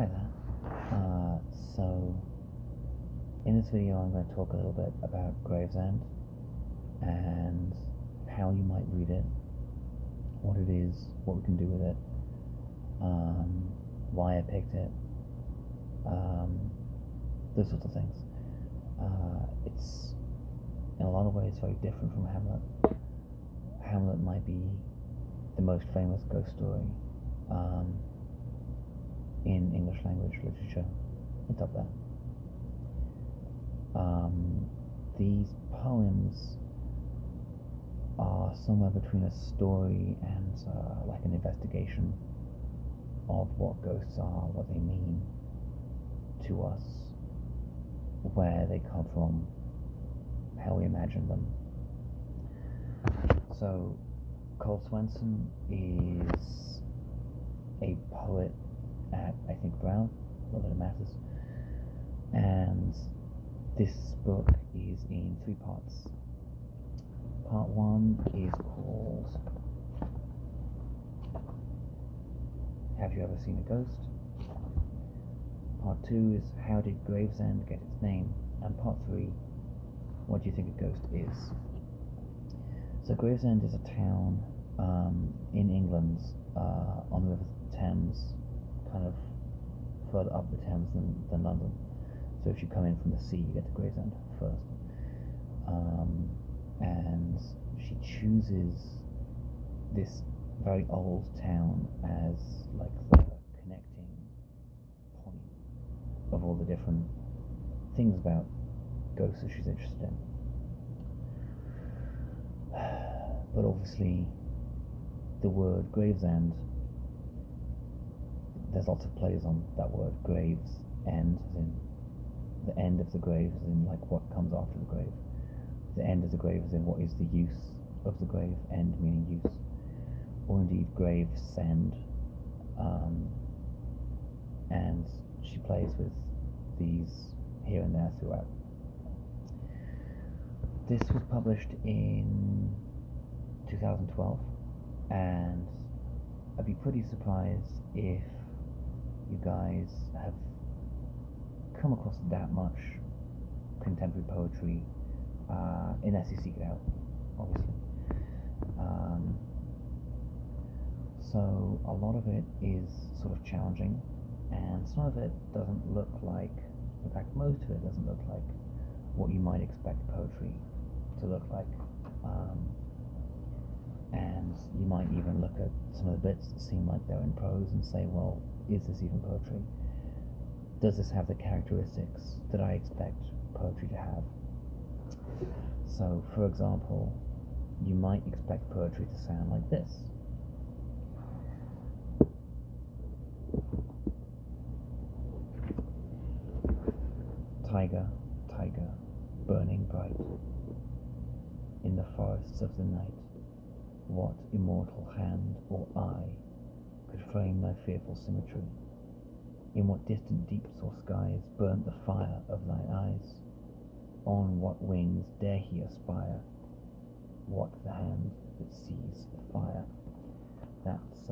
Hi there. So, in this video I'm going to talk a little bit about Gravesend and how you might read it, what it is, what we can do with it, why I picked it, those sorts of things. It's, in a lot of ways, very different from Hamlet. Hamlet might be the most famous ghost story in English language literature. It's up there. These poems are somewhere between a story and like an investigation of what ghosts are, what they mean to us, where they come from, how we imagine them. So, Swensen is a poet at, I think, Brown, not that it matters, and this book is in 3 parts. Part 1 is called Have You Ever Seen a Ghost? Part 2 is How Did Gravesend Get Its Name? And Part 3, What Do You Think a Ghost Is? So Gravesend is a town in England on the River Thames, kind of further up the Thames than London. So if you come in from the sea, you get to Gravesend first. And she chooses this very old town as like the connecting point of all the different things about ghosts that she's interested in. But obviously, the word Gravesend, there's lots of plays on that word. Gravesend, as in the end of the grave, as in like what comes after the grave. The end of the grave, as in what is the use of the grave. End meaning use, or indeed Gravesend. And she plays with these here and there throughout. This was published in 2012, and I'd be pretty surprised if you guys have come across that much contemporary poetry, unless you seek it out, obviously. So a lot of it is sort of challenging, and some of it doesn't look like, in fact most of it doesn't look like what you might expect poetry to look like. And you might even look at some of the bits that seem like they're in prose and say, well, is this even poetry? Does this have the characteristics that I expect poetry to have? So, for example, you might expect poetry to sound like this. Tiger, tiger, burning bright, in the forests of the night, what immortal hand or eye could frame thy fearful symmetry? In what distant deeps or skies burnt the fire of thine eyes? On what wings dare he aspire? What the hand that sees the fire? That's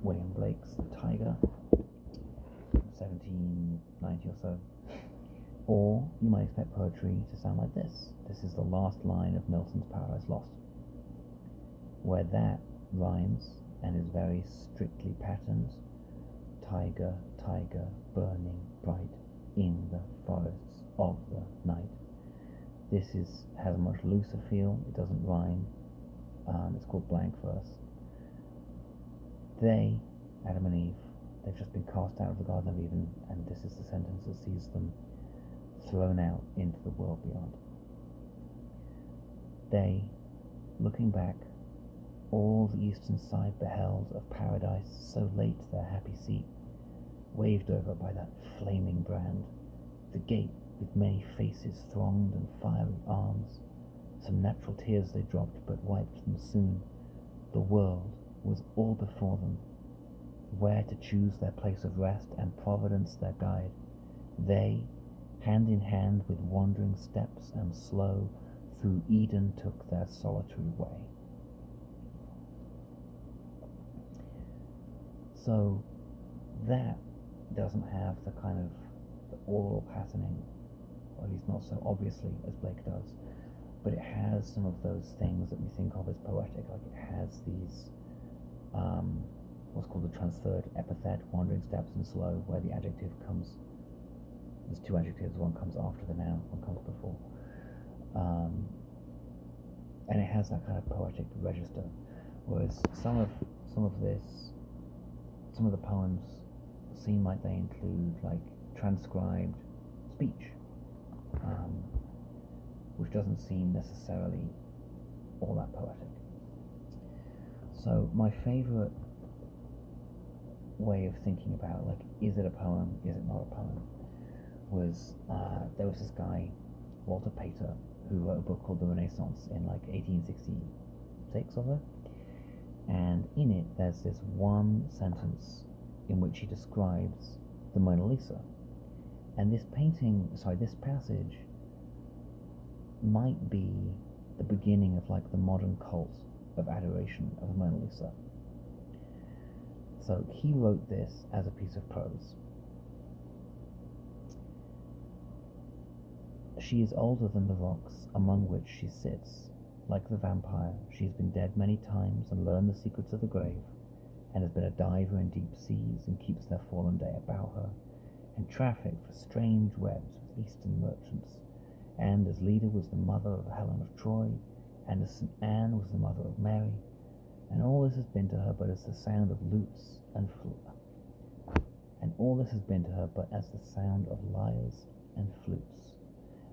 William Blake's The Tiger, 1790 or so. Or you might expect poetry to sound like this. This is the last line of Milton's Paradise Lost, where that rhymes and is very strictly patterned. Tiger, tiger, burning bright in the forests of the night. This has a much looser feel. It doesn't rhyme. It's called blank verse. They, Adam and Eve, they've just been cast out of the Garden of Eden, and this is the sentence that sees them thrown out into the world beyond. They, looking back, all the eastern side beheld of paradise, so late their happy seat, waved over by that flaming brand, the gate with many faces thronged and fiery arms. Some natural tears they dropped, but wiped them soon. The world was all before them, where to choose their place of rest, and Providence their guide. They, hand in hand with wandering steps and slow, through Eden took their solitary way. So that doesn't have the kind of the oral patterning, or at least not so obviously as Blake does, but it has some of those things that we think of as poetic. Like it has these what's called the transferred epithet, wandering steps and slow, where the adjective comes. There's two adjectives, one comes after the noun, one comes before, and it has that kind of poetic register. Whereas some of the poems seem like they include like transcribed speech, which doesn't seem necessarily all that poetic. So my favourite way of thinking about like, is it a poem, is it not a poem, was there was this guy, Walter Pater, who wrote a book called The Renaissance in like 1866 or so, and in it there's this one sentence in which he describes the Mona Lisa, and this passage might be the beginning of like the modern cult of adoration of the Mona Lisa. So he wrote this as a piece of prose. She is older than the rocks among which she sits. Like the vampire, she has been dead many times and learned the secrets of the grave, and has been a diver in deep seas, and keeps their fallen day about her, and trafficked for strange webs with Eastern merchants, and as leader was the mother of Helen of Troy, and as St. Anne was the mother of Mary, and all this has been to her but as the sound of lutes and lyres and flutes,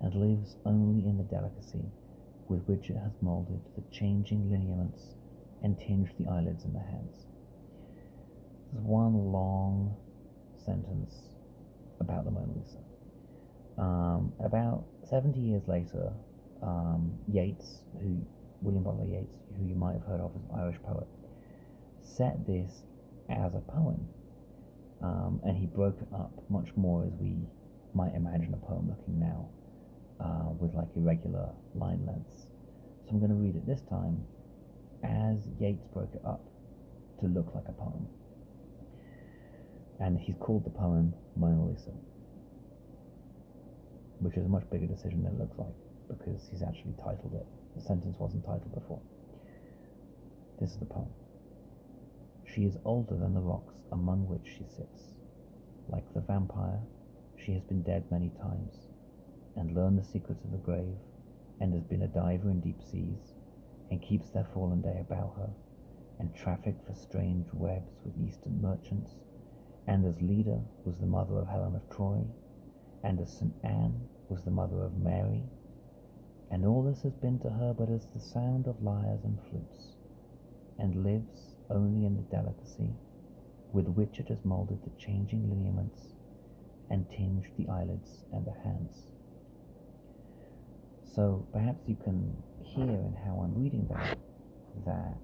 and lives only in the delicacy with which it has moulded the changing lineaments and tinged the eyelids and the hands. There's one long sentence about the Mona Lisa. About 70 years later, William Butler Yeats, who you might have heard of as an Irish poet, set this as a poem, and he broke it up much more as we might imagine a poem looking now, with like irregular line lengths. So I'm going to read it this time as Yeats broke it up to look like a poem, and he's called the poem Mona Lisa, which is a much bigger decision than it looks like, because he's actually titled it. The sentence wasn't titled before. This is the poem. She is older than the rocks among which she sits. Like the vampire, she has been dead many times, and learned the secrets of the grave, and has been a diver in deep seas, and keeps their fallen day about her, and trafficked for strange webs with Eastern merchants, and as leader was the mother of Helen of Troy, and as St. Anne was the mother of Mary, and all this has been to her but as the sound of lyres and flutes, and lives only in the delicacy with which it has moulded the changing lineaments and tinged the eyelids and the hands. So perhaps you can hear in how I'm reading that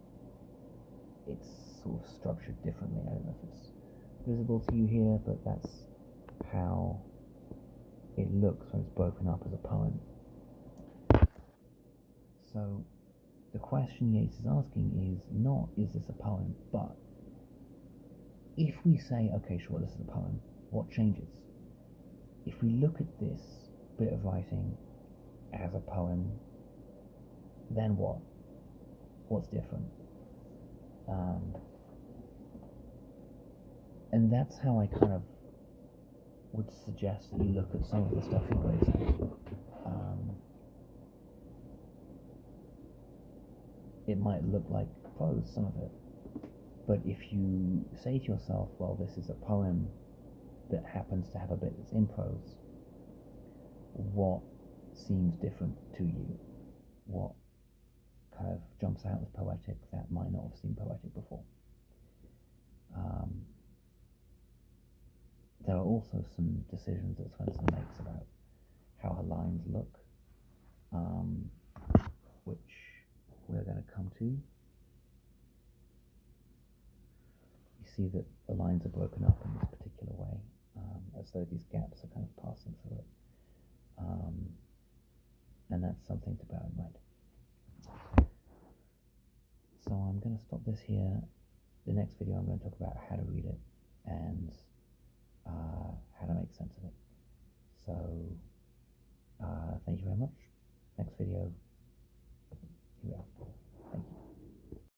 it's sort of structured differently. I don't know if it's visible to you here, but that's how it looks when it's broken up as a poem. So the question Yeats is asking is not, is this a poem, but if we say, okay, sure, this is a poem, what changes? If we look at this bit of writing as a poem, then what? What's different? And that's how I kind of would suggest that you look at some of the stuff in Gravesend. It might look like prose, some of it, but if you say to yourself, well, this is a poem that happens to have a bit that's in prose, what seems different to you? What kind of jumps out as poetic that might not have seemed poetic before? There are also some decisions that Swensen makes about how her lines look, which we're going to come to. You see that the lines are broken up in this particular way, as though these gaps are kind of passing through it. And that's something to bear in mind. So I'm going to stop this here. The next video I'm going to talk about how to read it, and So, thank you very much. Next video